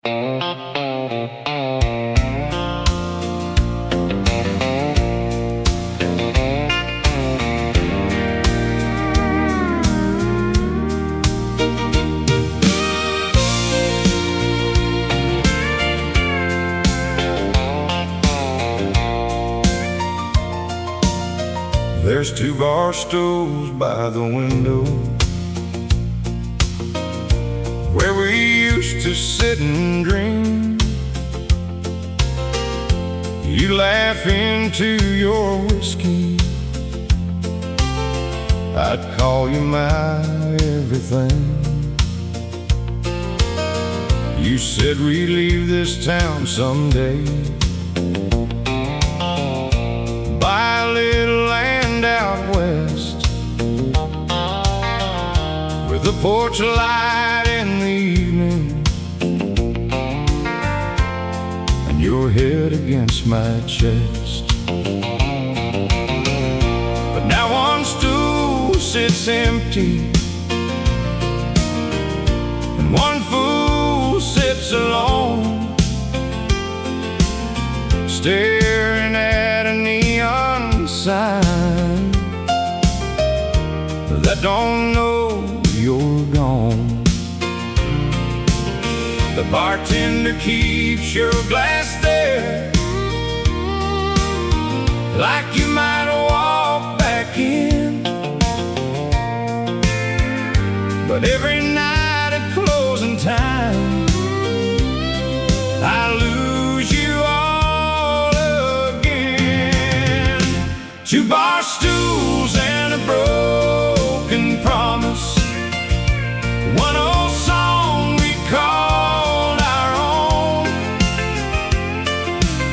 There's two bar stools by the window where we used to sit and dream. You laugh into your whiskey, I'd call you my everything. You said we'd leave this town someday, buy a little land out west, with a porch light in the evening, and your head against my chest. But now one stool sits empty, and one fool sits alone, staring at a neon sign that don't know you're gone. The bartender keeps your glass there, like you might walk back in. But every night at closing time, I lose you all again. Two bar stools and a broken promise, one old song we called our own,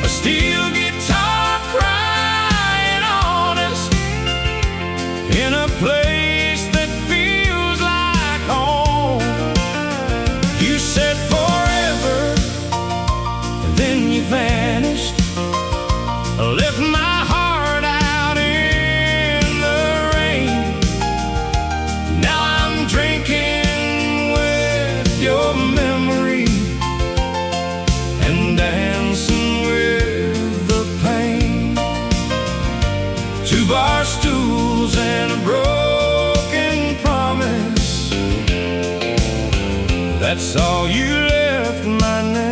a steel guitar crying honest in a place that feels like home. You said forever, then you vanished, left my heart out in the rain. Now I'm drinking with your memory and dancing with the pain. Two bar stools and a broken promise, that's all you left my name.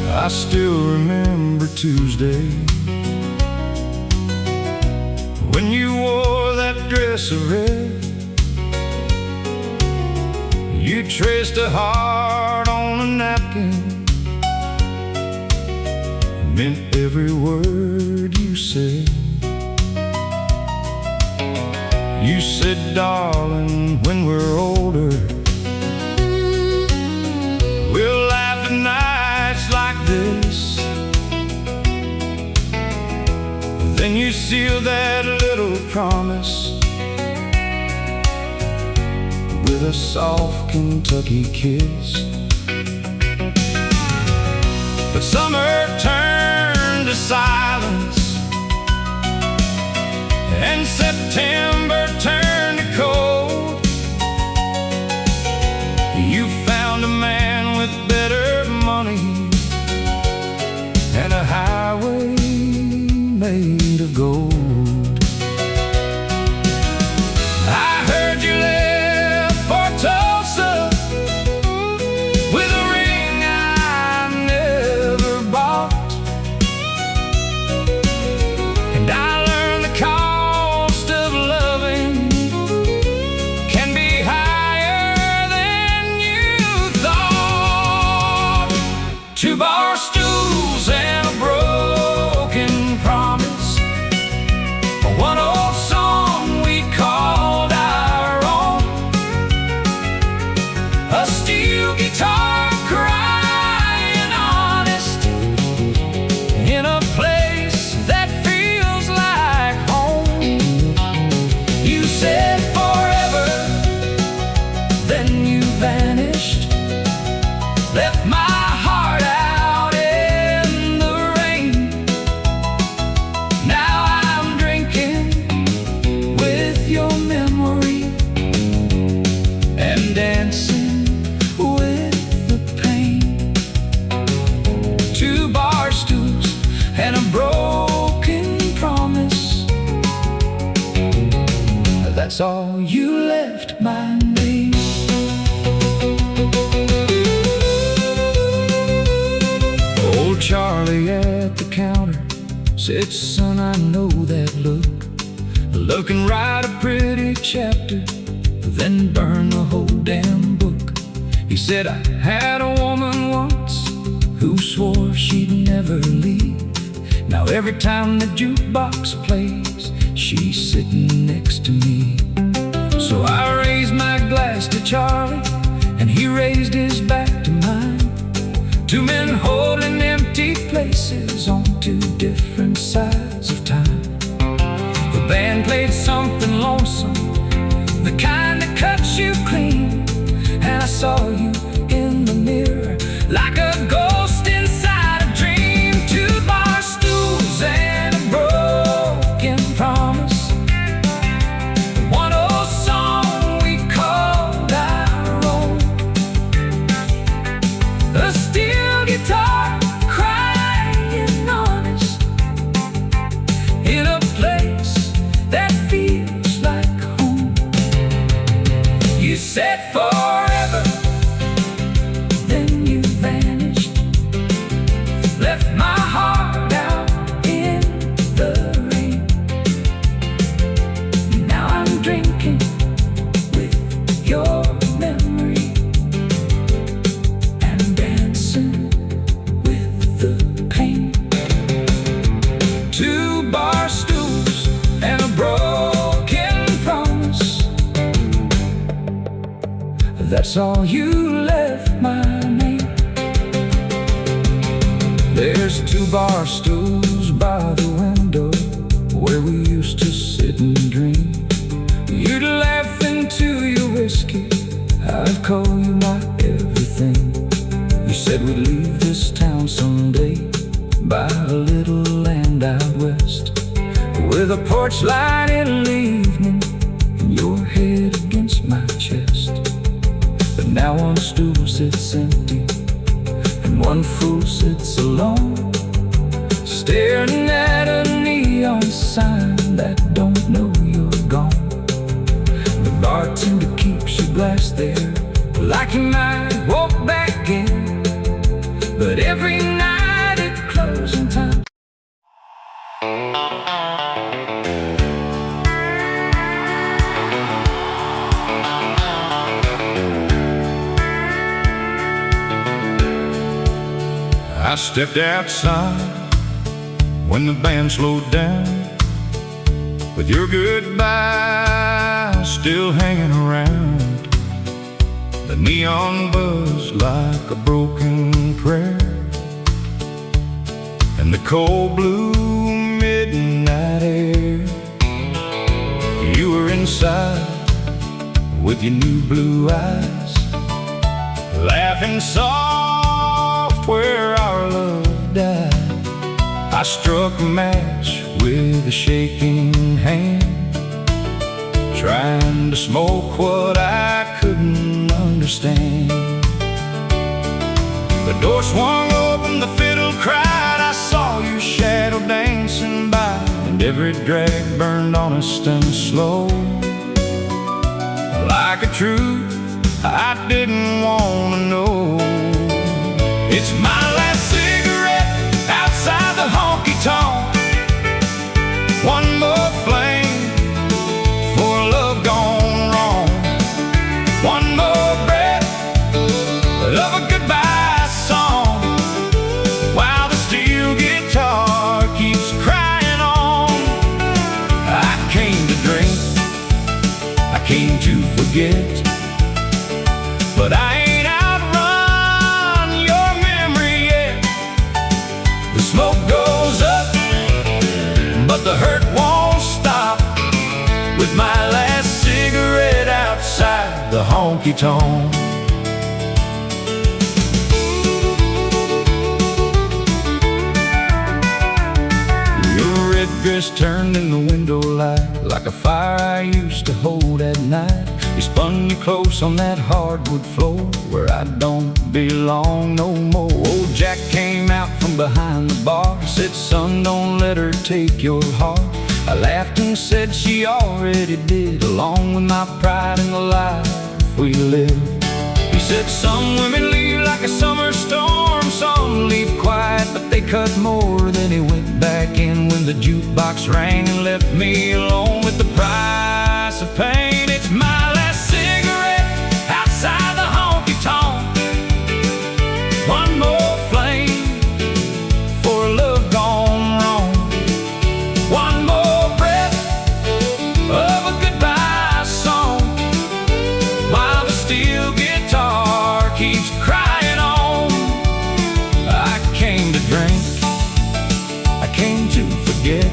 I still remember Tuesday, when you wore that dress of red. You traced a heart on a napkin, it meant every word you said. You said, darling, when we're older, we'll laugh at nights like this. Then you sealed that little promise with a soft Kentucky kiss. But summer turned to silence, and September turned to cold. You found a man with better money and a highway made of gold. I heard you left for Tulsa with a ring I never bought, and I learned the cost of loving can be higher than you thought. Two bar stools and a broken promise, that's all you left my name. Old Charlie at the counter said, son, I know that look. Look and write a pretty chapter, then burn the whole damn book. He said, I had a woman once who swore she'd never leave. Now every time the jukebox plays, she's sitting next to me. So I raised my glass to Charlie, and he raised his back to mine. Two men holding empty places on two different sides of time. The band played something lonesome, the kind that cuts you clean. And I saw you in the mirror like a ghost inside a dream. Two bar stools and a broken promise, one old song we called our own. A steel guitar crying honest in a place that feels like home. You said forever, then you vanished, left my heart out in the rain. Now I'm drinking with your memory and dancing with the pain. Two bar stools and a broken promise, that's all you left my name. There's two bar stools by the window where we used to sit and dream. You'd laugh into your whiskey, I'd call you my everything. You said we'd leave this town someday, buy a little land out west, with a porch light in the evening and your head against my chest. But now one stool sits empty and one fool sits alone, staring at a neon sign that don't know you're gone. The bartender keeps your glass there like you might walk back in, but every night at closing time I stepped outside when the band slowed down, with your goodbye still hanging around. The neon buzzed like a broken prayer, and the cold blue midnight air. You were inside with your new blue eyes, laughing soft where our love died. I struck a match with a shaking hand, trying to smoke what I couldn't understand. The door swung open, the fiddle cried, I saw your shadow dancing by, and every drag burned honest and slow, like a truth I didn't want to know. It's my last cigarette outside the honky tonk, one more flame for love gone wrong, one more breath of a goodbye song, while the steel guitar keeps crying on. I came to drink, I came to forget, but I ain't outrun your memory yet. The smoke goes up, but the hurt won't stop, with my last cigarette outside the honky tonk. Your red dress turned in the window light like a fire I used to hold at night. You spun you close on that hardwood floor where I don't belong no more. Old Jack came out from behind the bar, said, son, don't let her take your heart. I laughed and said she already did, along with my pride in the life we live. He said some women leave like a summer storm, some leave quiet but they cut more. Then he went back in when the jukebox rang and left me alone with the price of pain. It's my last cigarette outside the honky tonk. One more flame for a love gone wrong. One more breath of a goodbye song, while the steel guitar keeps crying on. I came to drink, I came to forget,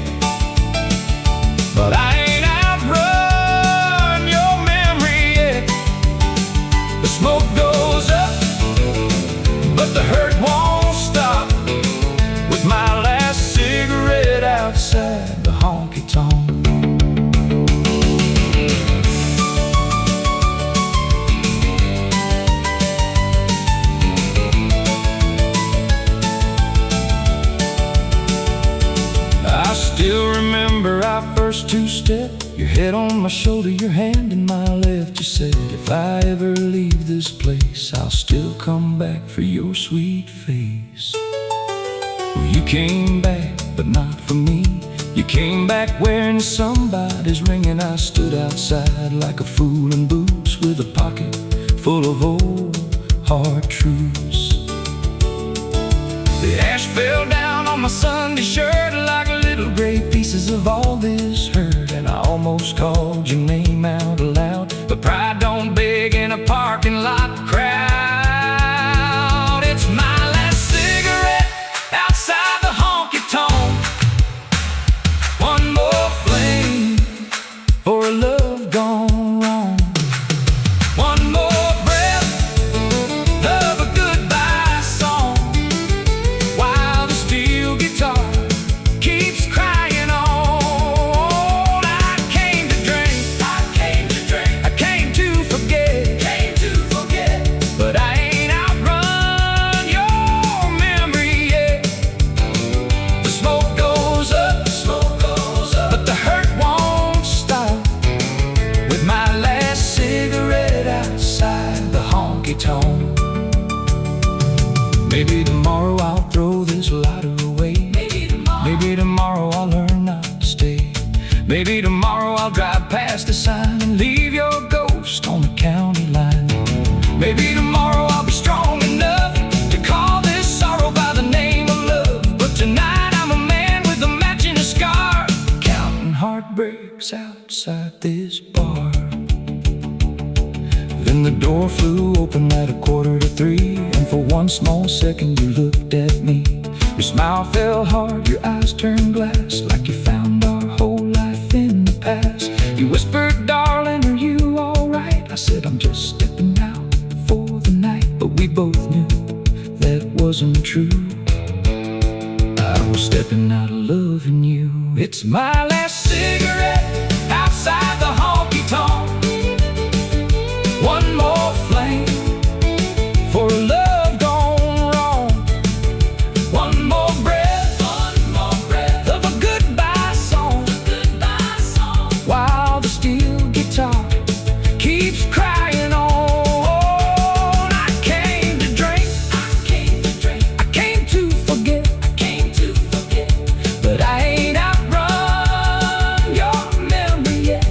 but I ain't outrun your memory yet. The smoke goes up, but the hurt won't stop, with my last cigarette outside the honky tonk. I still remember our first two-step, your head on my shoulder, your hand in my left. You said, if I ever leave this place, I'll still come back for your sweet face. Well, you came back, but not for me. You came back wearing somebody's ring, and I stood outside like a fool in boots, with a pocket full of old hard truths. The ash fell down on my Sunday shirt like little gray pieces of all this hurt, and I almost called your name out aloud, but pride don't beg in a parking lot crowd. It's my last cigarette outside the honky tonk. One more flame for a love gone wrong. One more breath of a goodbye song, while the steel guitar keeps crying on. I came to drink, I came to drink, I came to forget, but I ain't outrun your memory yet. The smoke goes up, but the hurt won't stop, with my last cigarette outside the honky tonk. Maybe tomorrow I'll throw this lighter away. Maybe tomorrow I'll learn not to stay. Maybe tomorrow I'll drive past the sign and leave your ghost on the county line. Maybe tomorrow I'll be strong enough to call this sorrow by the name of love. But tonight I'm a man with a match and a scar, counting heartbreaks outside this bar. Then the door flew open at 2:45, and for one small second you looked at me. Your smile fell hard, your eyes turned glass, like you found our whole life in the past. You whispered, darling, are you alright? I said, I'm just stepping out for the night. But we both knew that wasn't true. I was stepping out of loving you. It's my last cigarette outside the honky tonk. One more flame for a love gone wrong. One more breath of a goodbye song, while the steel guitar keeps crying on. I came to drink, I came to forget, but I ain't outrun your memory yet.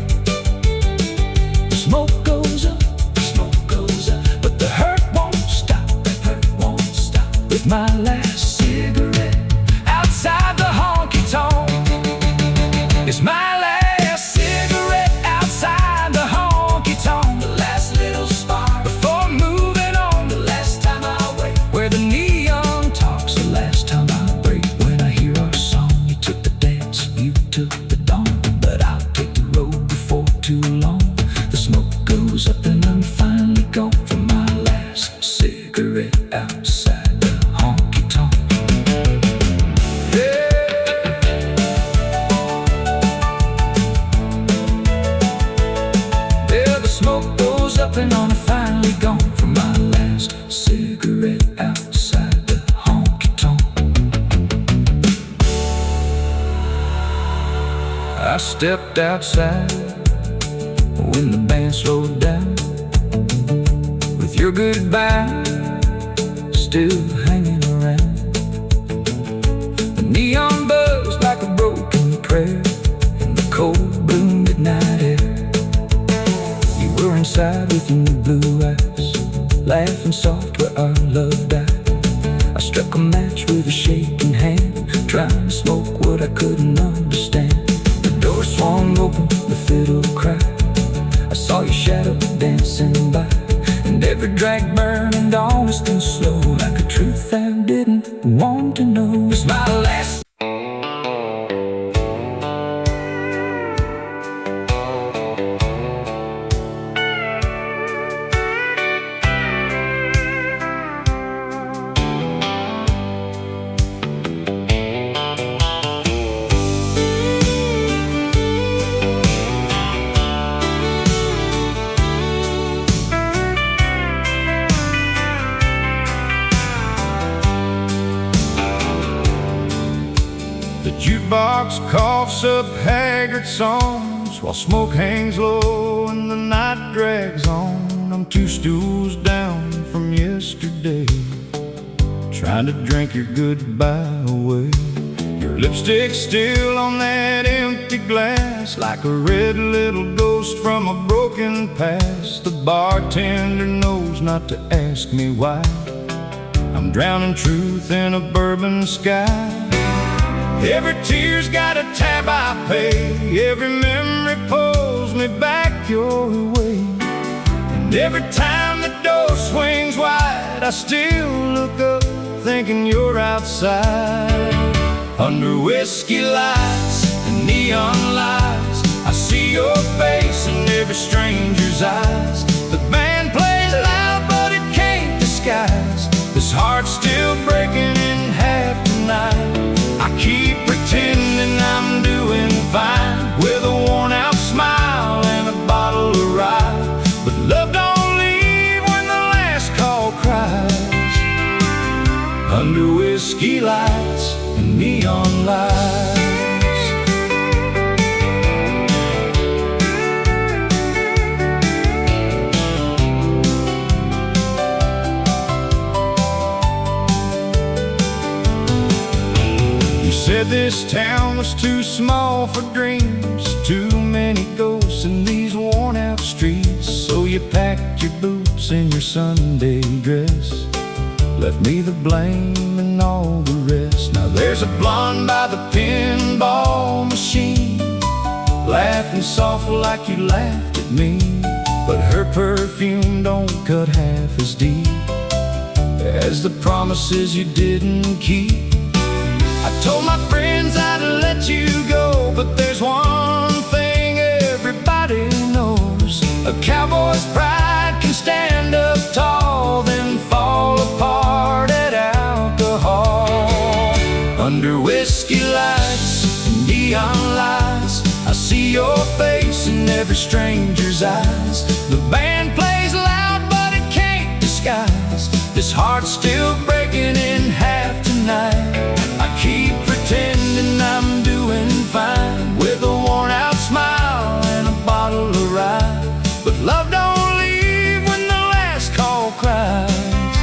stepped outside when the band slowed down, with your goodbye still hanging around. The neon buzzed like a broken prayer in the cold blue midnight air. You were inside with your new blue eyes, laughing soft where our love died. I struck a match with a shaking hand, trying to smoke what I couldn't understand. The door swung open, the fiddle cried. I saw your shadow dancing by, and every drag burned honest and slow, like a truth I didn't want to know. It's my last. The jukebox coughs up haggard songs while smoke hangs low and the night drags on. I'm 2 stools down from yesterday, trying to drink your goodbye away. Your lipstick still on that empty glass, like a red little ghost from a broken past. The bartender knows not to ask me why. I'm drowning truth in a bourbon sky. Every tear's got a tab I pay, every memory pulls me back your way. And every time the door swings wide, I still look up thinking you're outside. Under whiskey lights and neon lights, I see your face in every stranger's eyes. The band plays loud but it can't disguise this heart still breaking in half tonight. I keep pretending I'm doing fine, with a worn-out smile and a bottle of rye. But love don't leave when the last call cries. Under whiskey lights and neon lights. Said this town was too small for dreams, too many ghosts in these worn-out streets. So you packed your boots and your Sunday dress, left me the blame and all the rest. Now there's a blonde by the pinball machine, laughing soft like you laughed at me, but her perfume don't cut half as deep as the promises you didn't keep. I told my friends I'd let you go, but there's one thing everybody knows: a cowboy's pride can stand up tall, then fall apart at alcohol. Under whiskey lights and neon lights, I see your face in every stranger's eyes. The band plays loud but it can't disguise this heart still breaking in half tonight. I keep pretending I'm doing fine, with a worn-out smile and a bottle of rye. But love don't leave when the last call cries.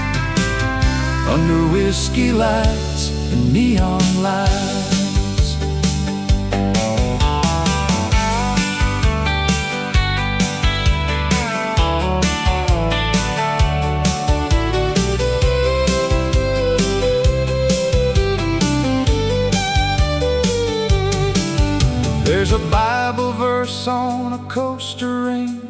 Under whiskey lights and neon lights. There's a Bible verse on a coaster ring,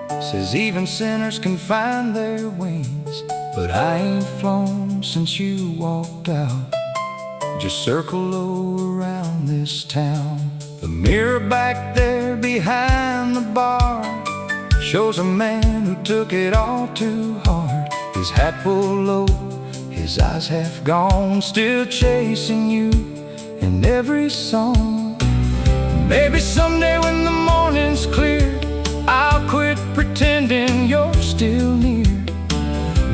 says even sinners can find their wings. But I ain't flown since you walked out, just circle low around this town. The mirror back there behind the bar shows a man who took it all too hard. His hat pulled low, his eyes half gone, still chasing you in every song. Maybe someday when the morning's clear, I'll quit pretending you're still near.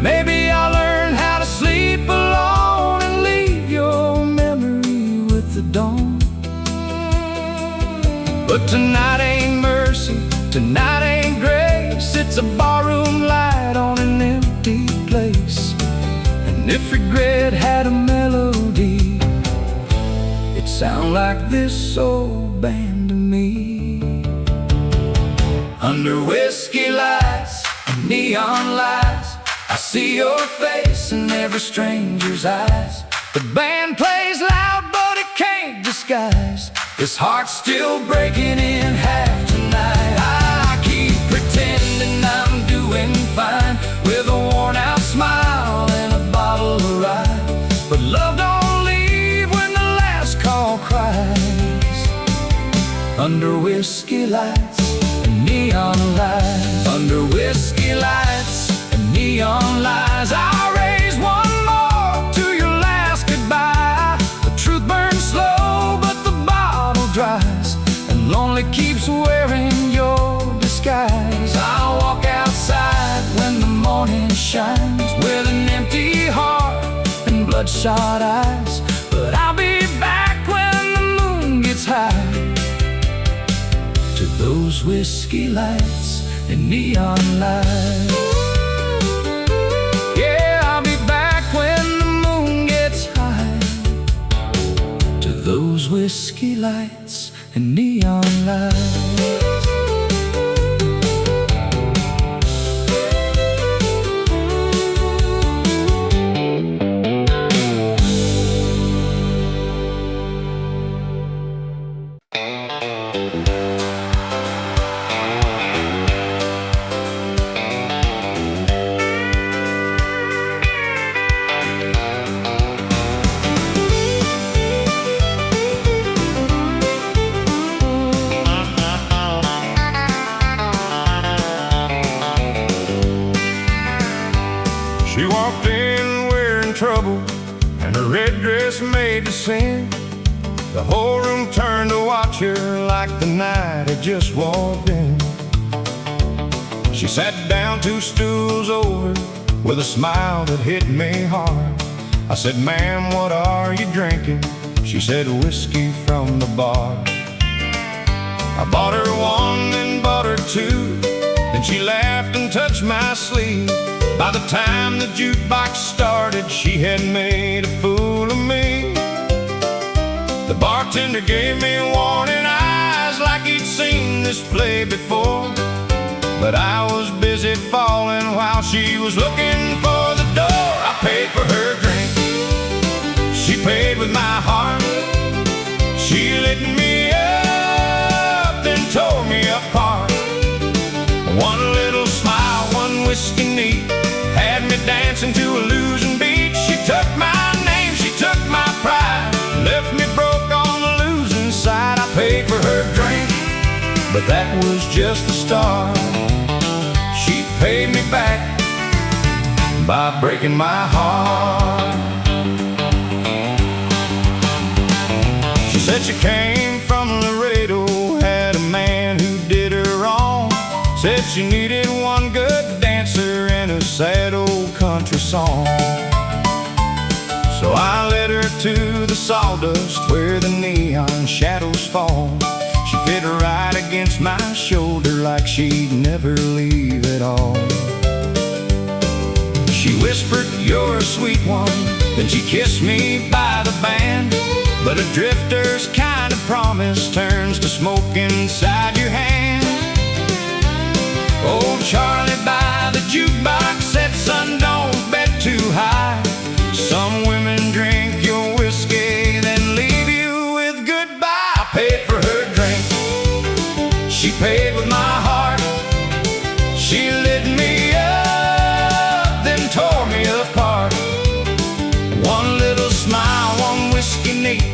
Maybe I'll learn how to sleep alone and leave your memory with the dawn. But tonight ain't mercy, tonight ain't grace. It's a barroom light on an empty place. And if regret had a melody, it'd sound like this old band to me. Under whiskey lights and neon lights, I see your face in every stranger's eyes. The band plays loud, but it can't disguise this heart's still breaking in half tonight. I keep pretending I'm doing fine with a worn-out smile and a bottle of rye. But love don't leave when the last call cries. Under whiskey lights and neon lights, under whiskey lights and neon lights, I'll raise one more to your last goodbye. The truth burns slow, but the bottle dries, and lonely keeps wearing your disguise. I'll walk outside when the morning shines with an empty heart and bloodshot eyes. But I'll be back when the moon gets high, to those whiskey lights and neon lights. Yeah, I'll be back when the moon gets high, to those whiskey lights and neon lights. She walked in wearing trouble, and her red dress made to sin. The whole room turned to watch her like the night had just walked in. She sat down 2 stools over with a smile that hit me hard. I said, "Ma'am, what are you drinking?" She said, "Whiskey from the bar." I bought her 1, then bought her 2. Then she laughed and touched my sleeve. By the time the jukebox started, she had made a fool of me. The bartender gave me warning eyes like he'd seen this play before. But I was busy falling while she was looking for the door. I paid for her drink, she paid with my heart. She lit me up, then tore me apart. One little smile, one whiskey neat, had me dancing to a losing beat. She took my name, she took my pride, left me broke on the losing side. I paid for her drink, but that was just the start. She paid me back by breaking my heart. She said she came from Laredo, had a man who did her wrong. Said she needed one good dancer and a sad old country song. So I led her to the sawdust where the neon shadows fall. She fit right against my shoulder like she'd never leave at all. She whispered, "You're a sweet one," then she kissed me by the band. But a drifter's kind of promise turns to smoke inside your hand. Old Charlie by the jukebox said, "Son, don't bet too high. Some women drink your whiskey, then leave you with goodbye." I paid for her drink, she paid with my heart. She lit me up, then tore me apart. One little smile, one whiskey neat,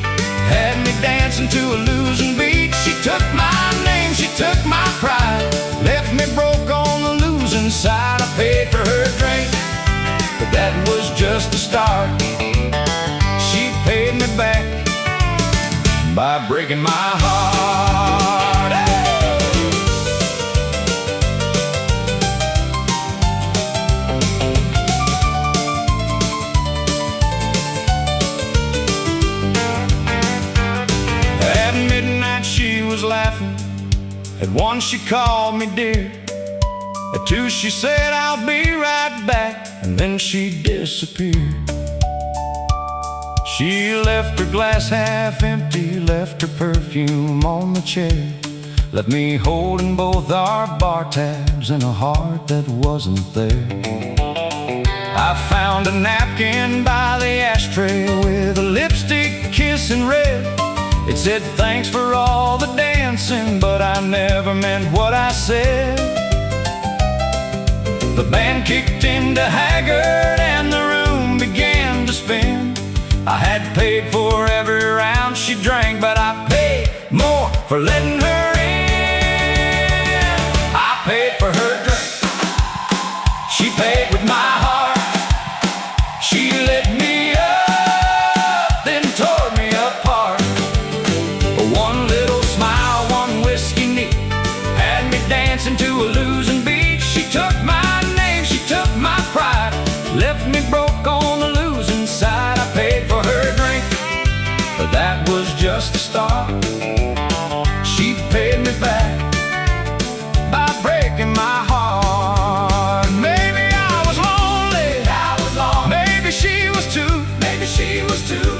had me dancing to a losing beat. She took my name, she took my pride, left me broke on the losing side. I paid for her drink, but that was just the start. She paid me back by breaking my heart. Hey! At midnight she was laughing At 1 she called me dear. At 2 she said I'll be right back, and then she disappeared. She left her glass half empty, left her perfume on the chair, left me holding both our bar tabs and a heart that wasn't there. I found a napkin by the ashtray with a lipstick kiss in red. It said thanks for all the dancing, but I never meant what I said. The band kicked into Haggard and the room began to spin. I had paid for every round she drank, but I paid more for letting her in. I paid for her drink, she paid with my heart. She lit me up, then tore me apart. But one little smile, one whiskey neat, had me dancing to a losing beat. She took my name, she took my pride, left me broke on the losing side. I paid for her drink, but that was just the start. She paid me back by breaking my heart. Maybe I was lonely, maybe she was too,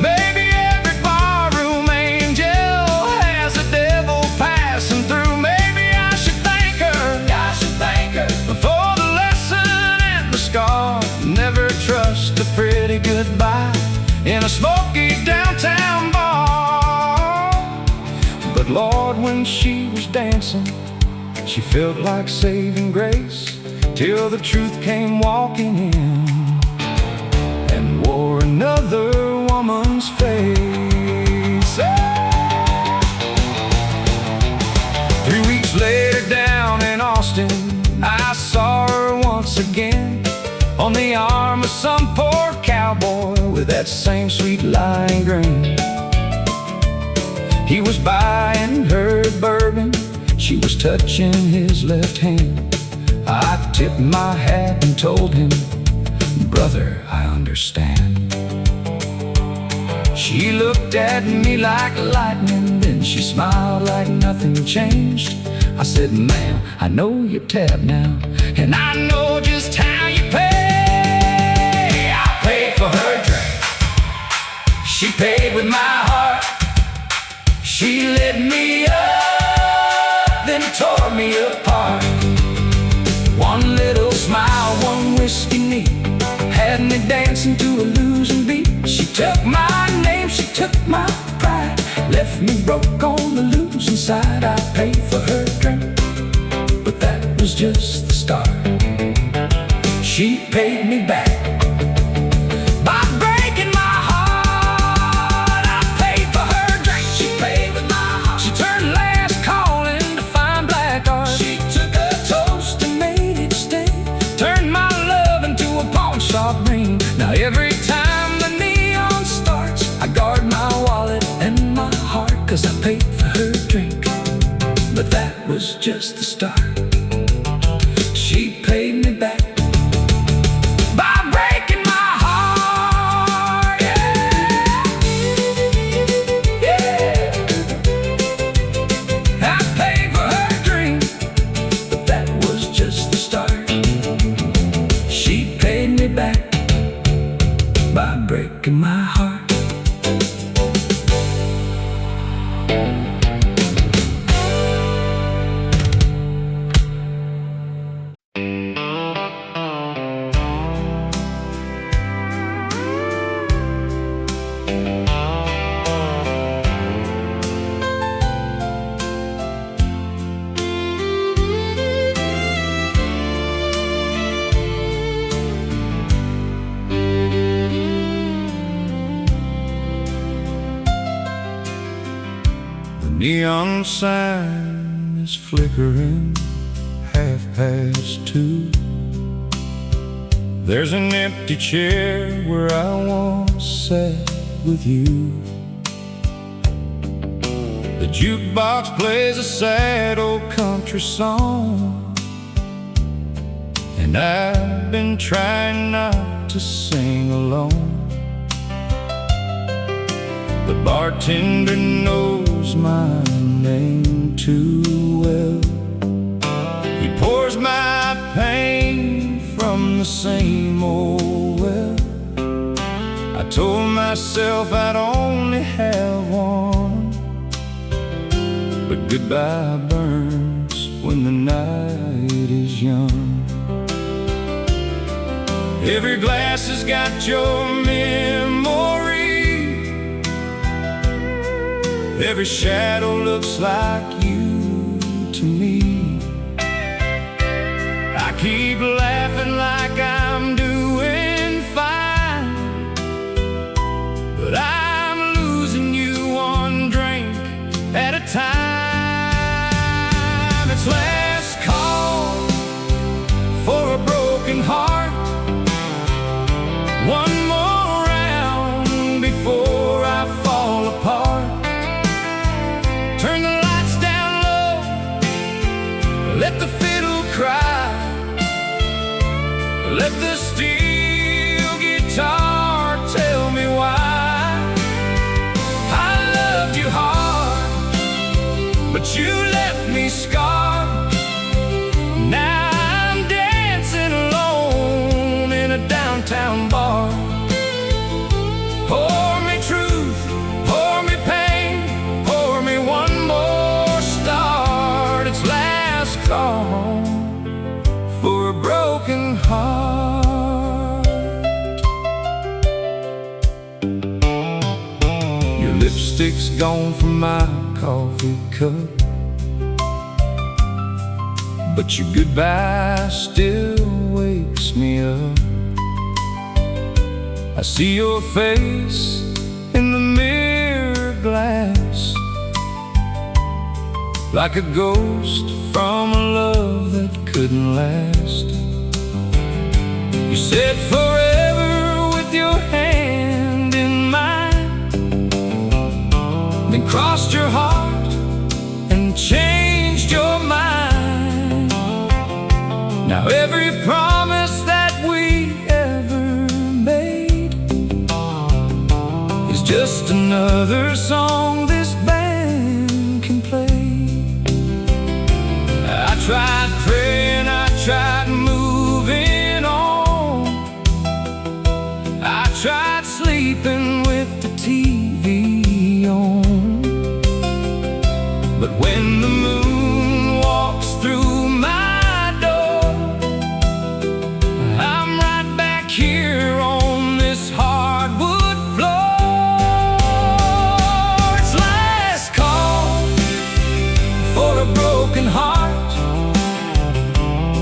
maybe every barroom angel has a devil passing through. Maybe I should thank her for the lesson and the scar. Never trust a pretty goodbye in a smoky downtown bar. But Lord, when she was dancing, she felt like saving grace, till the truth came walking in and wore another woman's face. 3 weeks later down in Austin, I saw her once again, on the arm of some poor cowboy with that same sweet lying grin. He was buying her bourbon, she was touching his left hand. I tipped my hat and told him, brother, I understand. She looked at me like lightning, then she smiled like nothing changed. I said, ma'am, I know you're tapped now, and I know just how you pay. I paid for her drink, she paid with my heart. She lit me up, then tore me apart. One little smile, one whiskey neat, had me dancing to a losing beat. She took my name, she took my pride, left me broke on the losing side. I paid for her drink, but that was just the start. She paid me back by breaking my heart. I paid for her drink, she paid with my heart. She turned last call into fine black art. She took a toast and made it stay, turned my love into a pawn shop ring. Now every time the neon starts, I guard my wallet and my heart, 'cause I paid for her drink, but that was just the start. She paid me back by breaking my heart, yeah. I paid for her drink, but that was just the start. She paid me back by breaking my heart. Neon sign is flickering, 2:30. There's an empty chair where I once sat with you. The jukebox plays a sad old country song, and I've been trying not to sing alone. The bartender knows my name too well. same old well. I told myself I'd only have one, but goodbye burns when the night is young. Every glass has got your memory. Every shadow looks like you to me. I keep laughing like I'm doing fine, but I'm losing you one drink at a time. It's last call for a broken heart. One more round before I fall apart. Turn the lights down low, let the fiddle cry, let the steel guitar tell me why. I loved you hard, but you left me scarred. Now I'm dancing alone in a downtown bar. Pour me truth, pour me pain, pour me one more start. It's last call for a broken heart. Your lipstick's gone from my coffee cup, but your goodbye still wakes me up. I see your face in the mirror glass, like a ghost from a love that couldn't last. You said forever with your hand in mine, then crossed your heart and changed your mind. Now every promise that we ever made is just another song this band can play. I tried praying, I tried moving on, I tried sleeping with the TV on, but when the moon walks through my door, I'm right back here on this hardwood floor. It's last call for a broken heart.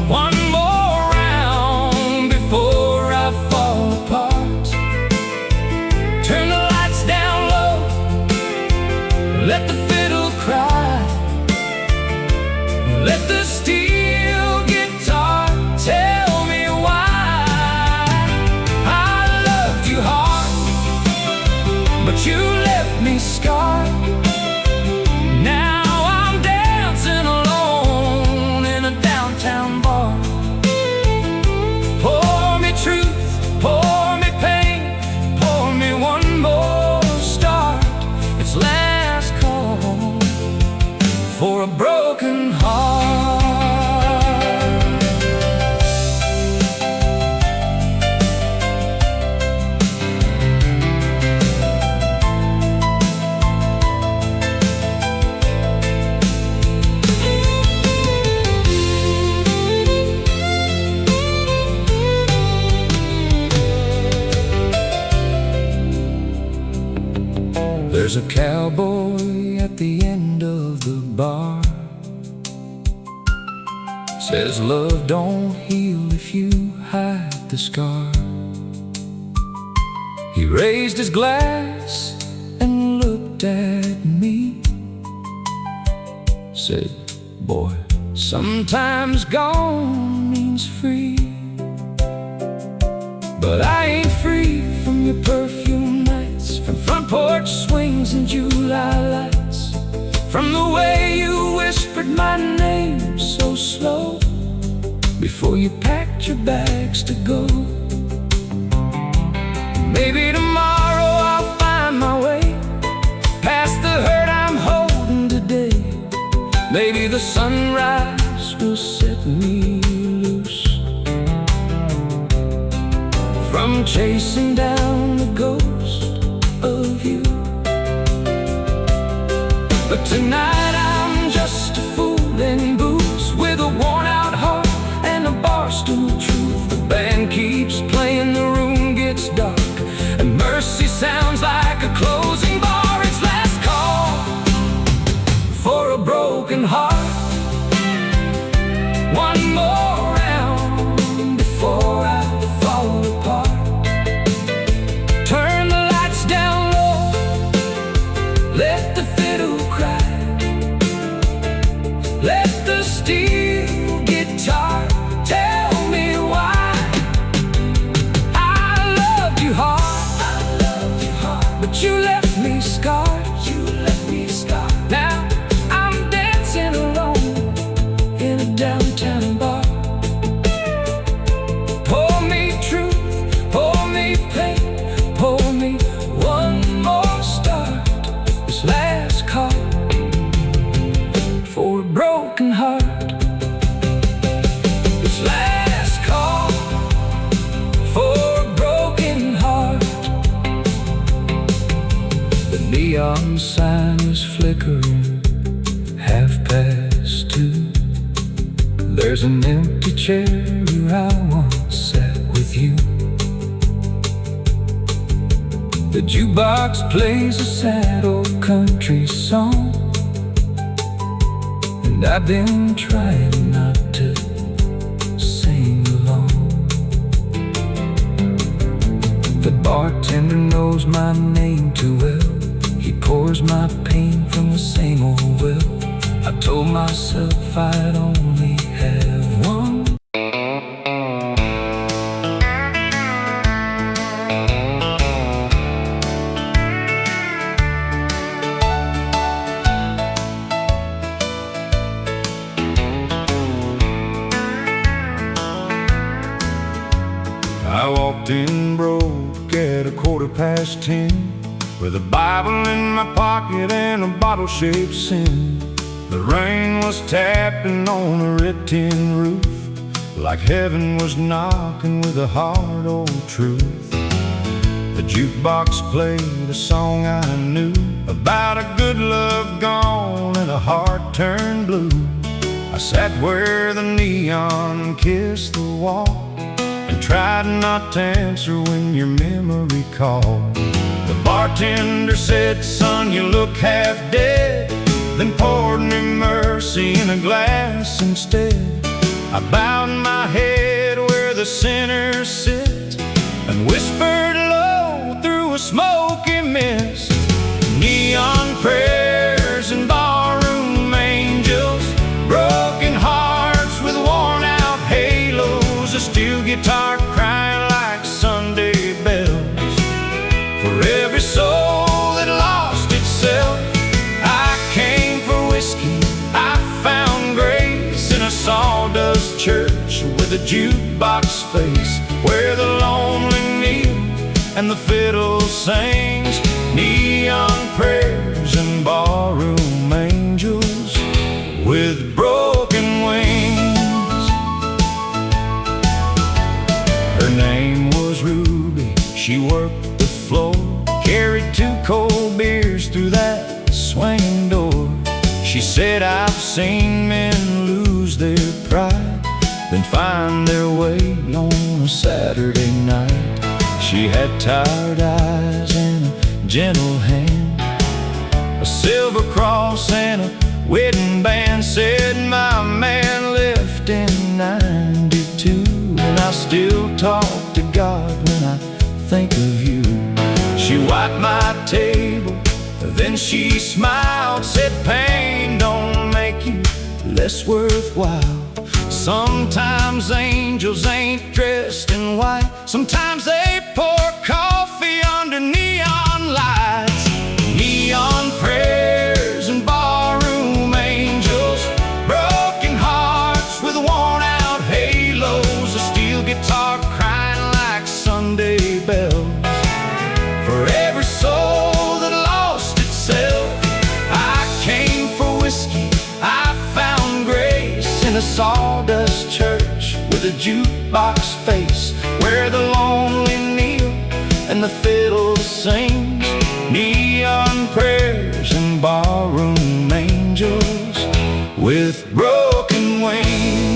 One more round before I fall apart. Turn the lights down low, let the fiddle cry, let the steel guitar tell me why. I loved you hard, but you left me scarred. Now I'm dancing alone in a downtown bar. Pour me truth, pour me pain, pour me one more start. It's last call for a broken heart. There's a cowboy at the end of the bar, says love don't heal if you hide the scar. He raised his glass and looked at me, said, boy, sometimes gone means free. But I ain't free from your perfume nights, from front porch swings and July lights, from the way you whispered my name so slow before you packed your bags to go. Maybe tomorrow I'll find my way past the hurt I'm holding today. Maybe the sunrise will set me loose. from chasing down the ghost of you. But tonight I'm just a fool in boots with a worn-out heart and a barstool truth. The band keeps playing, the room gets dark, and mercy sounds like a closing bar. It's last call for a broken heart. One more round before I fall apart. Turn the lights down low, let the fiddle cry, let the steel guitar tell me why. I loved you hard, but you left me scarred. Now I'm dancing alone in a downtown bar. Pour me truth, pour me pain, pour me one more start. This last call for a broken heart. This last call for a broken heart. The neon sign was flickering, 2:30. There's an empty chair where I once sat with you. The jukebox plays a sad old country song, and I've been trying not to sing along. The bartender knows my name too well. He pours my pain from the same old well. I told myself I'd only have one. I walked in broke at 10:15, with a Bible in my pocket and a bottle-shaped sin. The rain was tapping on a red tin roof, like heaven was knocking with a hard old truth. The jukebox played a song I knew, about a good love gone and a heart turned blue. I sat where the neon kissed the wall, and tried not to answer when your memory called. The bartender said, "Son, you look half dead," then poured me mercy in a glass instead. I bowed my head where the sinners sit, and whispered low through a smoky mist. Neon prayers and barroom angels, broken hearts with worn-out halos, a steel guitar crying like Sunday bells. For every soul that lost itself, I came for whiskey, I found grace in a sawdust church with a jukebox face, where the lonely kneel and the fiddle sings. Neon prayers and barroom angels with broken wings. Her name was Ruby, she worked the floor, carried 2 cold beers through that swinging door. She said, "I've seen men lose their pride, then find their way on a Saturday night." She had tired eyes and a gentle hand, a silver cross and a wedding band. Said, "My man left in 92, and I still talk to God when I think of you." She wiped my table, then she smiled, said, "Pain don't make you less worthwhile. Sometimes angels ain't dressed in white, sometimes they pour coffee under neon lights." Neon prayers and barroom angels, broken hearts with worn-out halos, a steel guitar crying like Sunday bells. For every soul that lost itself, I came for whiskey, I found grace in a sawdust church with a jukebox face, where the lonely and the fiddle sings neon prayers and barroom angels with broken wings.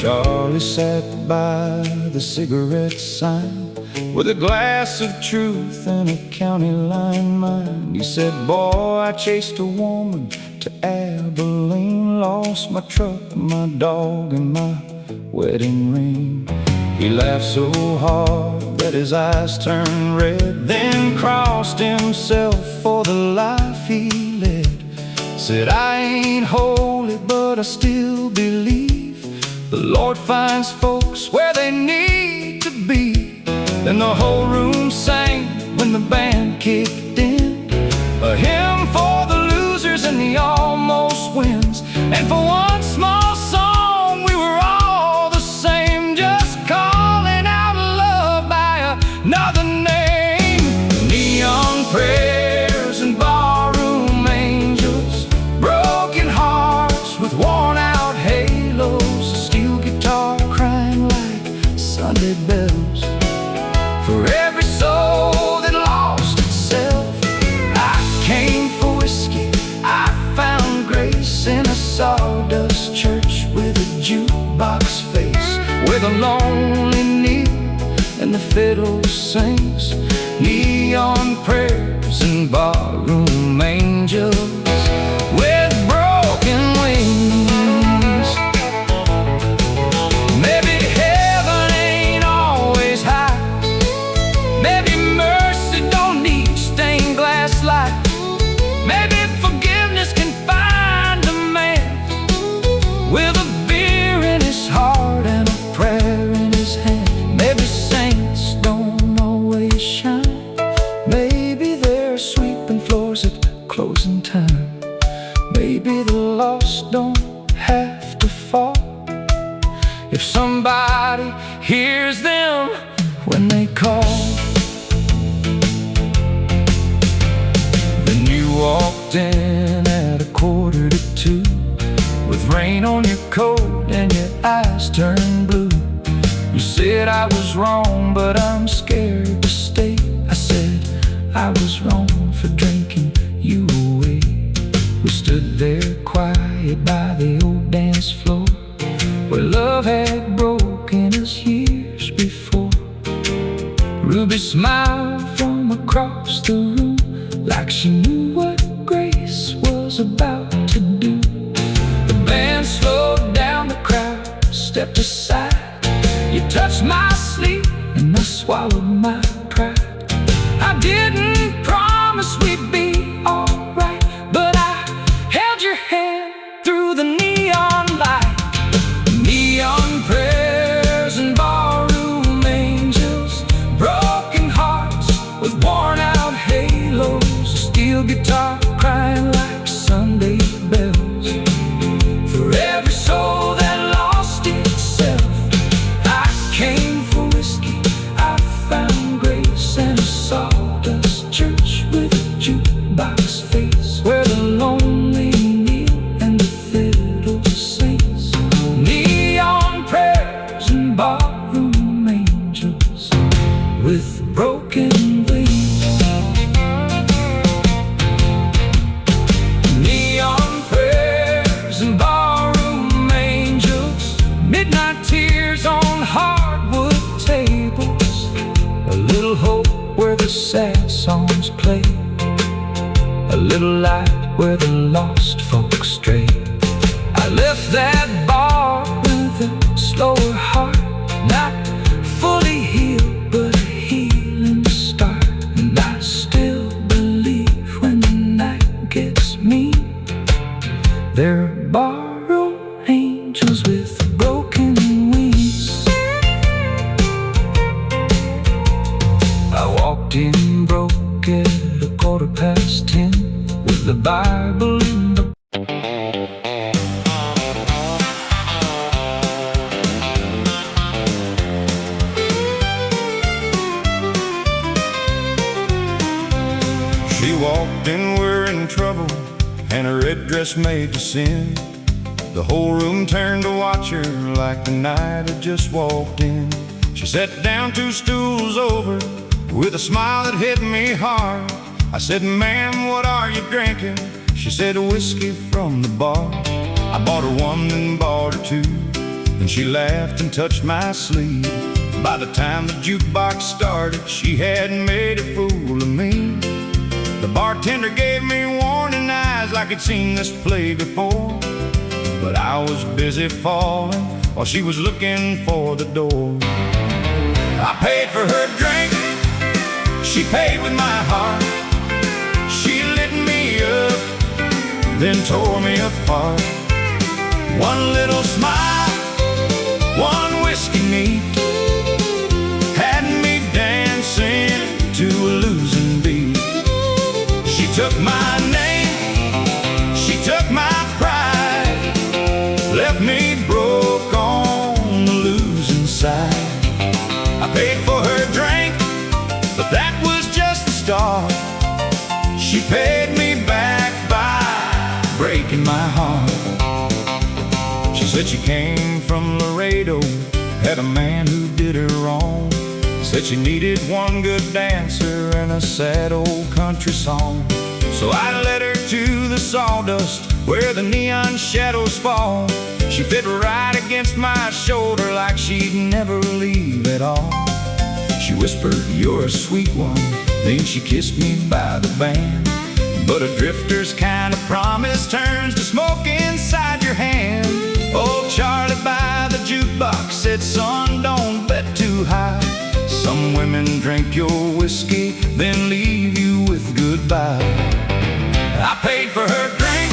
Charlie sat by the cigarette sign with a glass of truth and a county line mine. He said, boy, I chased a woman to Abilene, lost my truck, my dog, and my wedding ring. He laughed so hard that his eyes turned red, then crossed himself for the life he led. Said, I ain't holy, but I still believe the Lord finds folks where they need to be. Then the whole room sang when the band kicked in, a hymn for the losers and the almost wins. And for one small song we were all the same, just calling out love by another name. Neon prayers and barroom angels, broken hearts with worn out halos, Sunday bells. For every soul that lost itself, I came for whiskey, I found grace in a sawdust church with a jukebox face, where the lonely kneel and the fiddle sings neon prayers and barroom angels with broken wings. Maybe forgiveness can find a man with a beer in his heart and a prayer in his hand. Maybe saints don't always shine, maybe they're sweeping floors at closing time. Maybe the lost don't have to fall if somebody hears them when they call. Walked in at 1:45 with rain on your coat and your eyes turned blue. You said I was wrong, but I'm scared to stay. I said I was wrong for drinking you away. We stood there quiet by the old dance floor where love had broken us years before. Ruby smiled from across the room like she knew what grace was about to do. The band slowed down, the crowd stepped aside. You touched my sleeve and I swallowed my pride. I didn't promise we'd be alright, but I held your hand through the neon light. Neon prayers and barroom angels, broken hearts with worn out halos, steel guitar crying like Sunday bells. For every soul that lost itself, I came for whiskey, I found grace in a sawdust church with a jukebox face, where the lonely kneel and the fiddle sings neon prayers and barroom angels with broken wings. Where the sad songs play, a little light where the lost folks stray. I left that bar with a slower heart, not fully healed, but a healing start. And I still believe when the night gets mean, there are barroom angels with broken wings. I walked in broke at 10:15 with the Bible in the She walked in wearing trouble and her red dress made to sin. The whole room turned to watch her like the night had just walked in. She sat down 2 stools over with a smile that hit me hard. I said, "Ma'am, what are you drinking?" She said, "Whiskey from the bar." I bought her 1, then bought her 2. Then she laughed and touched my sleeve. By the time the jukebox started, she had made a fool of me. The bartender gave me warning eyes like he'd seen this play before. But I was busy falling while she was looking for the door. I paid for her drink, she paid with my heart. She lit me up, then tore me apart. One little smile, 1 whiskey neat, had me dancing to a losing beat. She took my name, she took my pride, left me broke on the losing side. I paid for her drink, but that was just the start. She paid me back by breaking my heart. She said she came from Laredo, had a man who did her wrong. Said she needed 1 good dancer and a sad old country song. So I led her to the sawdust where the neon shadows fall. She fit right against my shoulder like she'd never leave at all. She whispered, "You're a sweet one," then she kissed me by the band. But a drifter's kind of promise turns to smoke inside your hand. Old Charlie by the jukebox said, "Son, don't bet too high. Some women drink your whiskey, then leave you with goodbye." I paid for her drink,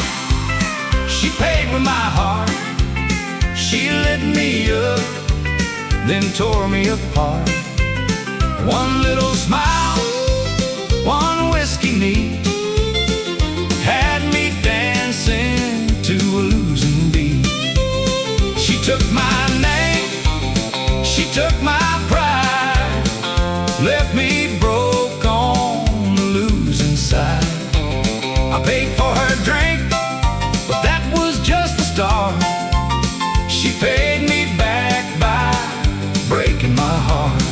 she paid with my heart. She lit me up, then tore me apart. 1 little smile, 1 whiskey neat, had me dancing to a losing beat. She took my name, she took my pride, left me broke on the losing side. I paid for her drink, but that was just the start. She paid me back by breaking my heart.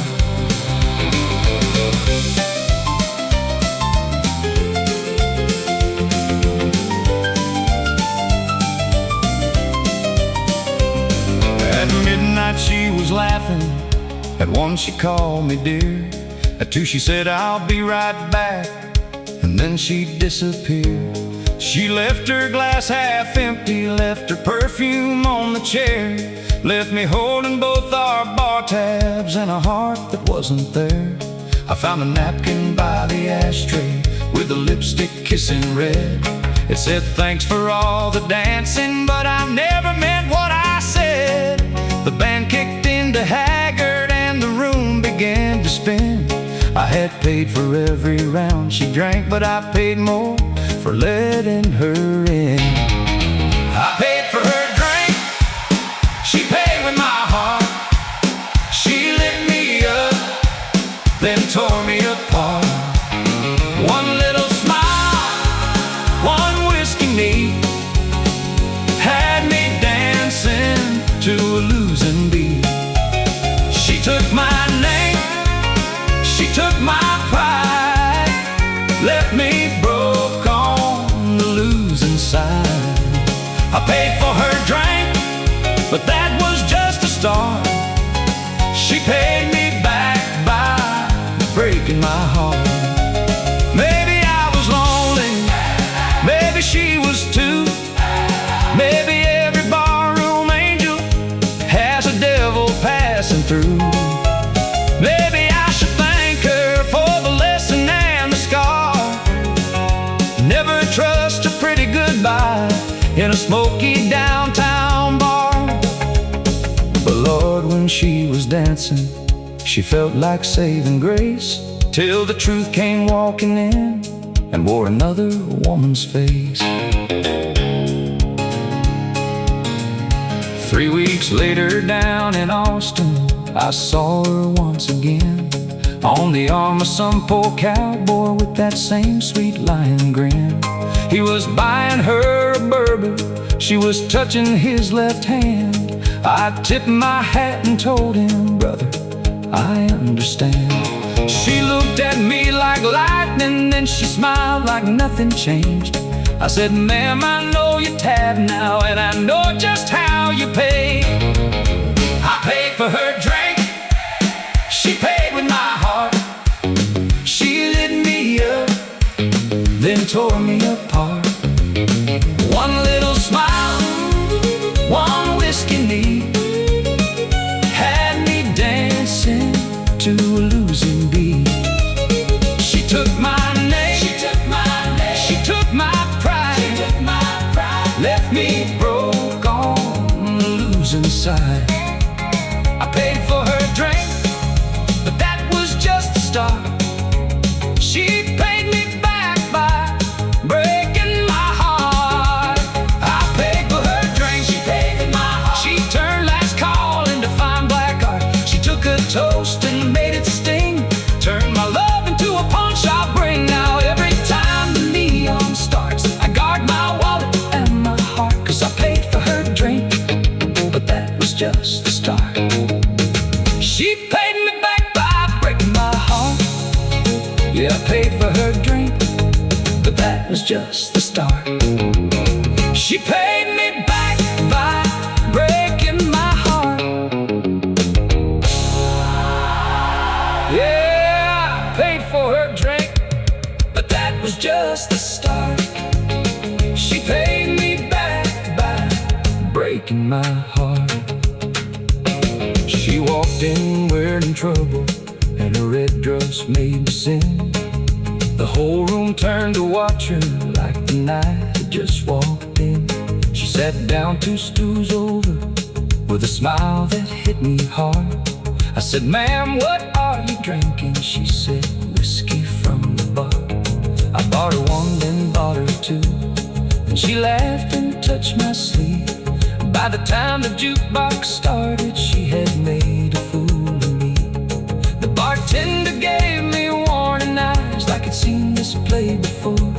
At midnight she was laughing, at 1 she called me dear. At 2 she said, "I'll be right back," and then she disappeared. She left her glass half empty, left her perfume on the chair, left me holding both our bar tabs and a heart that wasn't there. I found a napkin by the ashtray with the lipstick kissing red. It said, "Thanks for all the dancing, but I never meant what I said." The band kicked into Haggard and the room began to spin. I had paid for every round she drank, but I paid more for letting her in. I paid for her drink, she paid with my heart. She lit me up, then tore me apart. 1 little smile, 1 whiskey neat, had me dancing to a losing beat. She took my name, she took my pride, left me broke on the losing side. I paid for her drink, but that was just a start. She paid me back by breaking my heart. Maybe I was lonely, maybe she was too. Maybe every barroom angel has a devil passing through. Maybe I should thank her for the lesson and the scar. Never trust a pretty goodbye in a smoky downtown bar. But Lord, when she was dancing, she felt like saving grace, till the truth came walking in and wore another woman's face. 3 weeks later down in Austin, I saw her once again. on the arm of some poor cowboy with that same sweet lion grin. He was buying her a bourbon, she was touching his left hand. I tipped my hat and told him, brother, I understand. She looked at me like lightning, then she smiled like nothing changed. I said, ma'am, I know you're tabbed now, and I know just how you pay. I paid for her drink, she paid with my heart. She lit me up, then tore me apart. One little smile, one whiskey knee, had me dancing to a losing beat. She took my name, she took my pride, left me broke on the losing side. I paid for her drink, but that was just the start. She paid me back by breaking my heart. I paid for her drink, she paid with my heart. She turned last call into fine black art. She took a toast and made it sting, turned my love into a punch I'll bring. Now every time the neon starts, I guard my wallet and my heart, 'cause I paid for her drink, but that was just the start. She paid me back by breaking my heart. Yeah, I paid for her drink, but that was just the start. She paid me back by breaking my heart. Yeah, I paid for her drink, but that was just the start. She paid me back by breaking my heart. She walked in wearing trouble, and her red dress made me sin. The whole room turned to watch her like the night had just walked in. She sat down 2 stools over with a smile that hit me hard. I said, ma'am, what are you drinking? She said, whiskey from the bar. I bought her 1, then bought her 2, and she laughed and touched my sleeve. By the time the jukebox started, she had made a fool of me. The bartender gave me warning eyes like I'd seen this play before,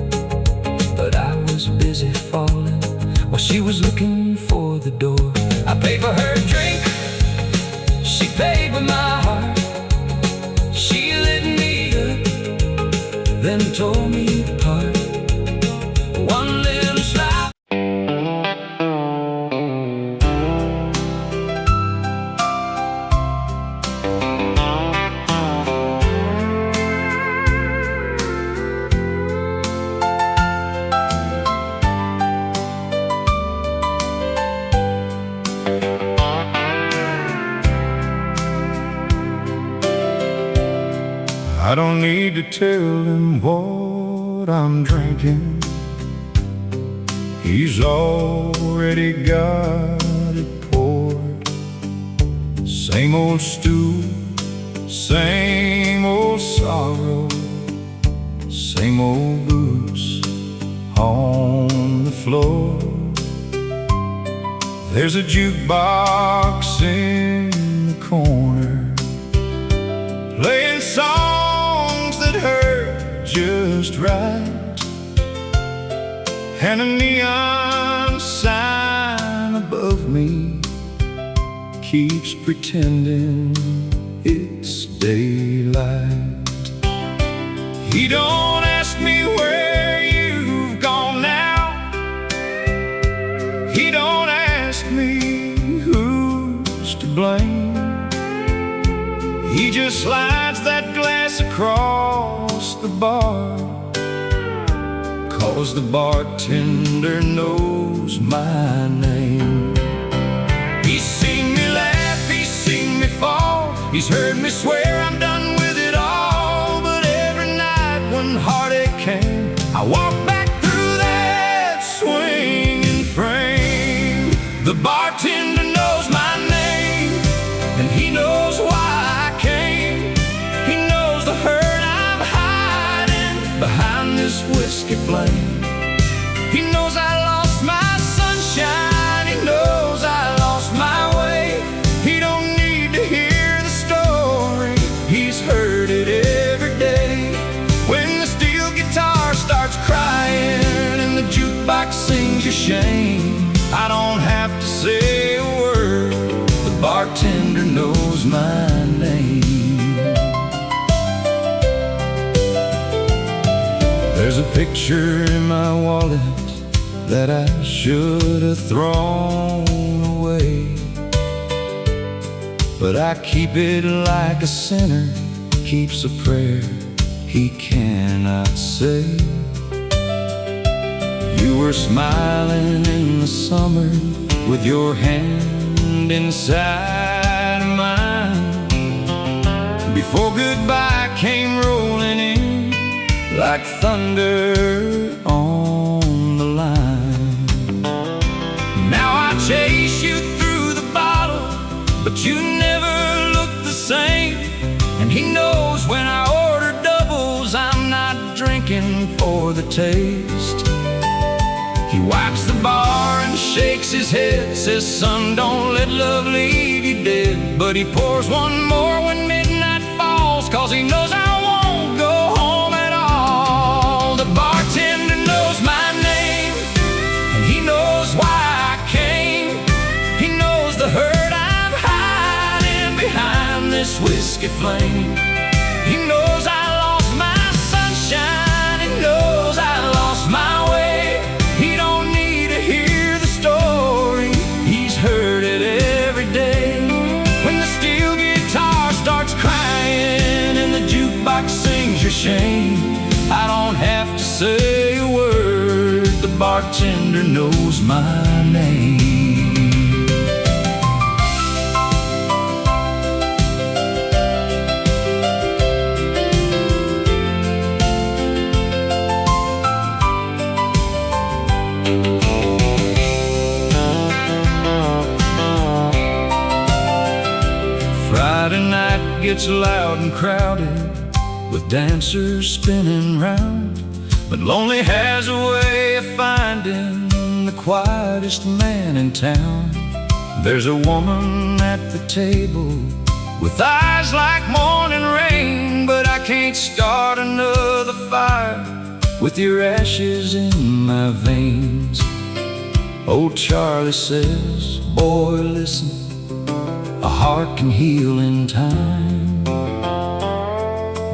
but I was busy falling while she was looking for the door. I paid for her drink, she paid with my heart. She lit me up, then tore me apart. One little slide. I don't need to tell him what I'm drinking. He's already got it poured. Same old stew, same old sorrow, same old boots on the floor. There's a jukebox in the corner, playing songs that hurt just right, and a neon sign above me keeps pretending it's daylight. He don't ask me where you've gone now. He don't ask me who's to blame. He just slides that glass across the bar, 'cause the bartender knows my name. He's seen me laugh, he's seen me fall, he's heard me swear I'm done with it all. But every night when heartache came, I walked back through that swinging frame. The bartender knows my name, and he knows why I came. He knows the hurt I'm hiding behind this whiskey flame. He knows I lost my sunshine, he knows I lost my way. He don't need to hear the story, he's heard it your shame. I don't have to say a word, the bartender knows my name. There's a picture in my wallet that I should have thrown away, but I keep it like a sinner keeps a prayer he cannot say. You were smiling in the summer with your hand inside of mine, before goodbye came rolling in like thunder on the line. Now I chase you through the bottle, but you never look the same. And he knows when I order doubles, I'm not drinking for the taste. He wipes the bar and shakes his head, says, son, don't let love leave you dead. But he pours one more when midnight falls, 'cause he knows I won't go home at all. The bartender knows my name, and he knows why I came. He knows the hurt I'm hiding behind this whiskey flame. He knows I lost my sunshine, he knows I lost my way. He don't need to hear the story, he's heard it every day. When the steel guitar starts crying and the jukebox sings your shame, I don't have to say a word, the bartender knows my name. Friday night gets loud and crowded with dancers spinning round, but lonely has a way of finding the quietest man in town. There's a woman at the table with eyes like morning rain, but I can't start another fire with your ashes in my veins. Old Charlie says, boy, listen, a heart can heal in time.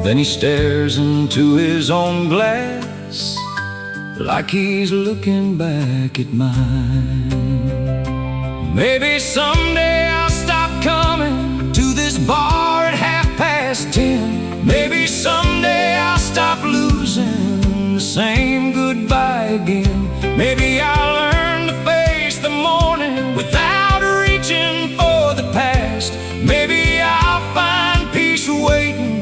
Then he stares into his own glass like he's looking back at mine. Maybe someday I'll stop coming to this bar at 10:30. Maybe someday I'll stop losing the same goodbye again. Maybe I'll learn to face the morning without reaching for the past. Maybe I'll find peace waiting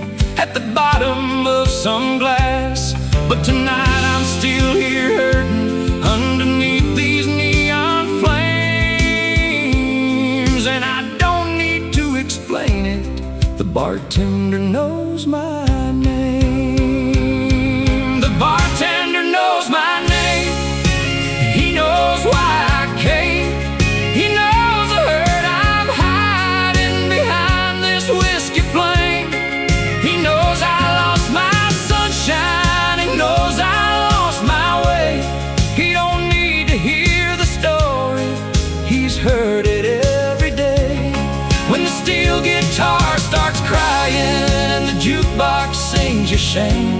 at the bottom of some glass. But tonight I'm still here hurting underneath these neon flames, and I don't need to explain it, the bartender knows my name. The bartender knows my name, he knows why I came. He knows the hurt I'm hiding behind this whiskey flame. He knows I lost my sunshine, he knows I lost my way. He don't need to hear the story, he's heard it every day. When the steel guitar starts crying and the jukebox sings your shame,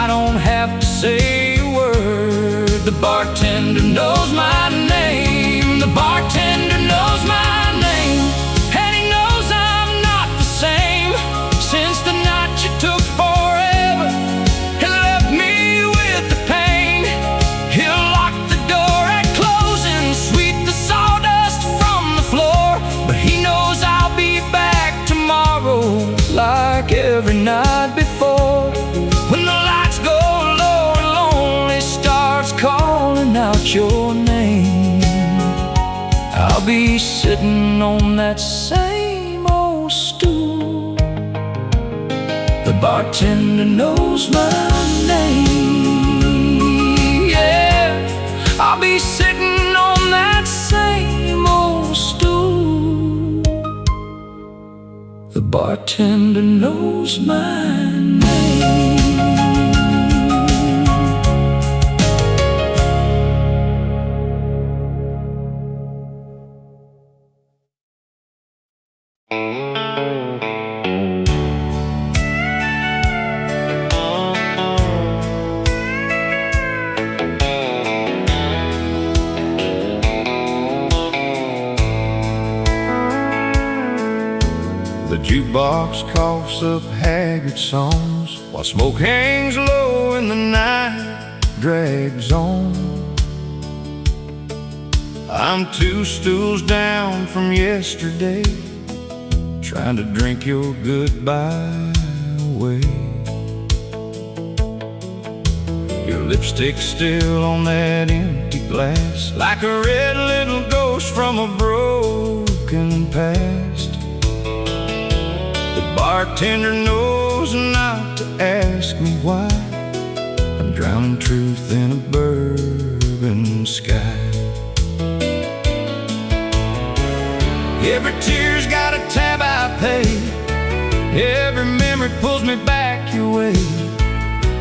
I don't have to say a word, the bartender knows my name. The bartender knows my name, and he knows I'm not the same. Since the night you took forever and left me with the pain, he'll lock the door at closing, sweep the sawdust from the floor. But he knows I'll be back tomorrow like every night before. When the lights go low and lonely starts calling out your name, I'll be sitting on that same old stool. The bartender knows my name. Yeah, I'll be sitting on that same old stool. The bartender knows my name. Jukebox coughs up haggard songs while smoke hangs low and the night drags on. I'm 2 stools down from yesterday, trying to drink your goodbye away. Your lipstick's still on that empty glass, like a red little ghost from a broken past. The bartender knows not to ask me why. I'm drowning truth in a bourbon sky. Every tear's got a tab I pay, every memory pulls me back your way.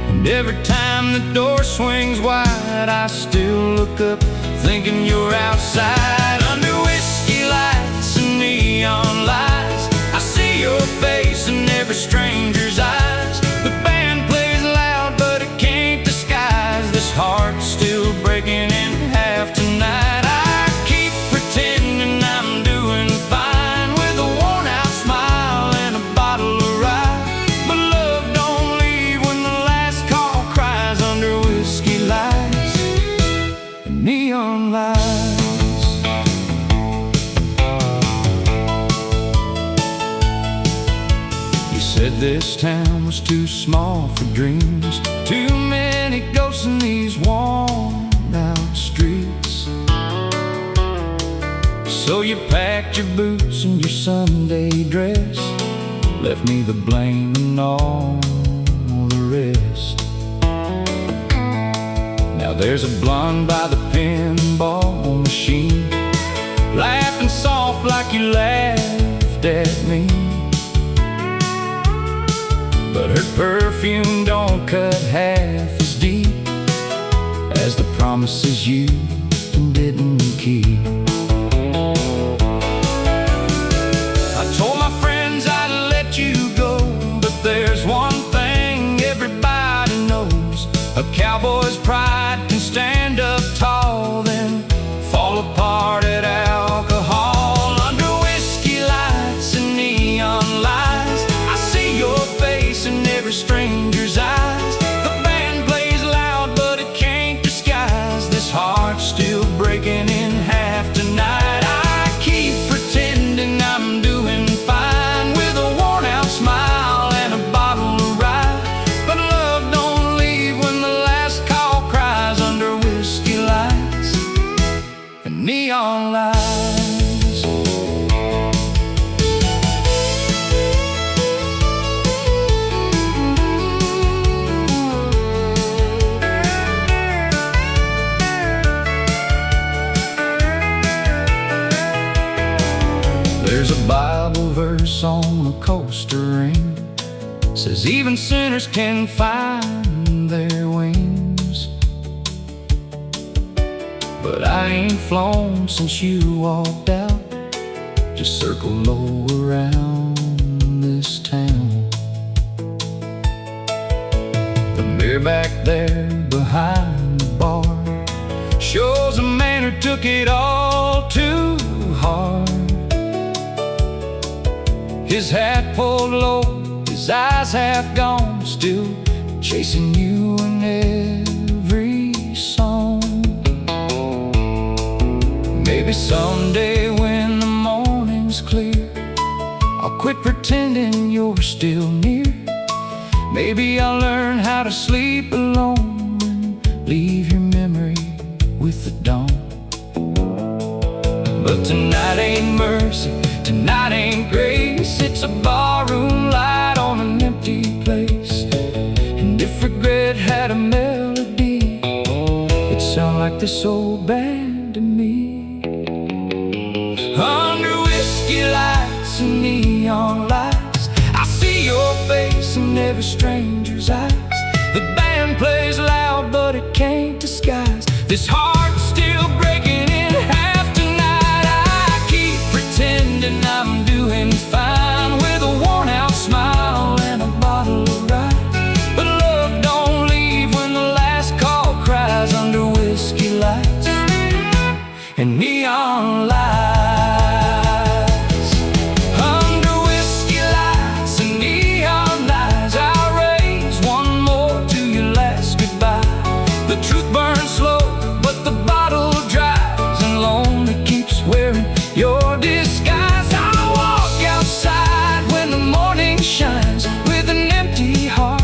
And every time the door swings wide, I still look up, thinking you're outside. Under whiskey lights and neon lights, I see your face in every stranger's eyes. The band plays loud, but it can't disguise this heart still breaking in half tonight. I keep pretending I'm doing fine, with a worn-out smile and a bottle of rye. But love don't leave when the last call cries, under whiskey lights and neon lights. Said this town was too small for dreams, too many ghosts in these worn-out streets. So you packed your boots and your Sunday dress, left me the blame and all the rest. Now there's a blonde by the pinball machine, laughing soft like you laughed at me. But her perfume don't cut half as deep as the promises you didn't keep. I told my friends I'd let you go, but there's one thing everybody knows: a cowboy's pride can stand up tall, then fall apart at alcohol. Under whiskey lights and neon lights, I see your face in every stranger's eyes. The band plays loud, but it can't disguise this heart still breaking in half tonight. I keep pretending I'm doing fine, with a worn-out smile and a bottle of rye. But love don't leave when the last call cries, under whiskey lights and neon lights. There's a Bible verse on a coaster ring, says even sinners can find their wings. But I ain't flown since you walked out, just circle low around this town. The mirror back there behind the bar shows a man who took it all too hard. His hat pulled low, his eyes half gone, still chasing you in every song. Maybe someday when the morning's clear, I'll quit pretending you're still near. Maybe I'll learn how to sleep alone and leave your memory with the dawn. But tonight ain't mercy, tonight ain't grace, it's a barroom light on an empty place. And if regret had a melody, it'd sound like this old band to me. Under whiskey lights and neon lights, I see your face in every stranger's eyes. The band plays loud, but it can't disguise this heart still breaking in half tonight. I keep pretending I'm doing fine, with a worn-out smile and a bottle of rye. But love don't leave when the last call cries, under whiskey lights and neon lights. Under whiskey lights The truth burns slow, but the bottle dries, and lonely keeps wearing your disguise. I'll walk outside when the morning shines, with an empty heart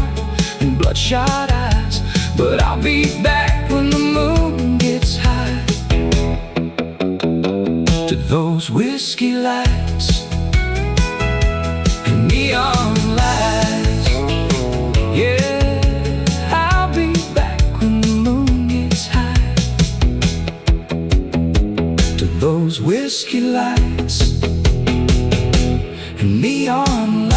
and bloodshot eyes, but I'll be back when the moon gets high. To those whiskey lights and neon lights, yeah, I'll be back when the moon gets high. To those whiskey lights and neon lights.